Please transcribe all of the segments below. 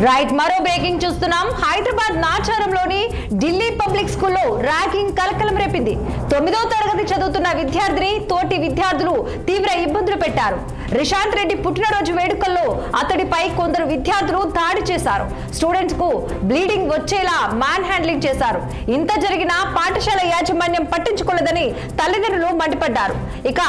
Right మరో breaking చూస్తున్నాం. Hyderabad నాచారంలోని Delhi public స్కూల్లో ర్యాగింగ్ కలకలం రేపింది. 9వ తరగతి చదువుతున్న విద్యార్థిని తోటి విద్యార్థులు తీవ్ర ఇబ్బందులు పెట్టారు. రిషాంత్ రెడ్డి పుట్టినరోజు వేడుకల్లో అతడిపై కొందరు విద్యార్థులు దాడి చేశారు. స్టూడెంట్స్ కు బ్లీడింగ్ వచ్చేలా మ్యాన్ హ్యాండ్లింగ్ చేశారు. ఇంత జరిగినా పాఠశాల యాజమాన్యం పట్టించుకోలేదని తల్లిదండ్రులు మండిపడ్డారు. ఇక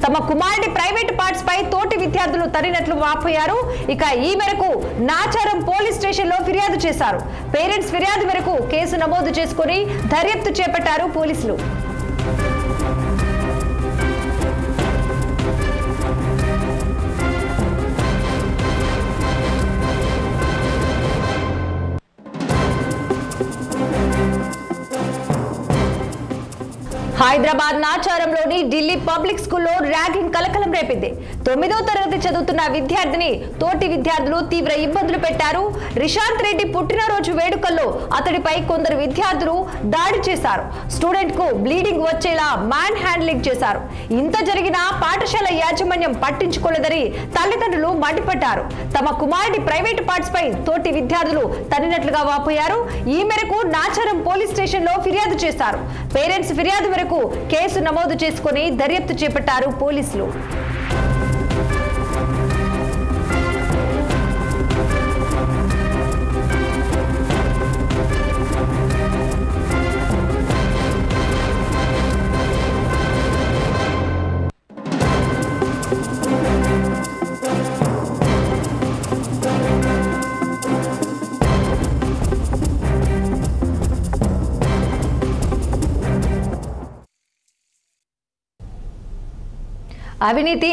తమ కుమారుడి ప్రైవేట్ పార్ట్స్ పై తోటి విద్యార్థులు తరినట్లు వాపోయారు. ఇక ఈ మేరకు నాచారం పోలీస్ స్టేషన్ లో ఫిర్యాదు చేశారు. పేరెంట్స్ ఫిర్యాదు మేరకు కేసు నమోదు చేసుకుని దర్యాప్తు చేపట్టారు పోలీసులు. హైదరాబాద్ నాచారంలోని ఢిల్లీ పబ్లిక్ స్కూల్లో ర్యాగింగ్ కలకలం రేపింది. 9వ తరగతి చదువుతున్న విద్యార్థిని తోటి విద్యార్థులు తీవ్ర ఇబ్బందులు పెట్టారు. రిషాంత్ రెడ్డి పుట్టినరోజు వేడుకల్లో అతడిపై కొందరు విద్యార్థులు దాడి చేశారు. స్టూడెంట్ కు బ్లీడింగ్ వచ్చేలా మ్యాన్ హ్యాండ్లింగ్ చేశారు. ఇంత జరిగినా పాఠశాల యాజమాన్యం పట్టించుకోలేదని తల్లిదండ్రులు మండిపడ్డారు. తమ కుమారుడి ప్రైవేట్ పార్ట్స్ పై తోటి విద్యార్థులు తన్నినట్లుగా వాపోయారు. ఈ మేరకు నాచారం పోలీస్ స్టేషన్ లో ఫిర్యాదు చేశారు. పేరెంట్స్ ఫిర్యాదు మేరకు కేసు నమోదు చేసుకుని దర్యాప్తు చేపట్టారు పోలీసులు. అవినీతి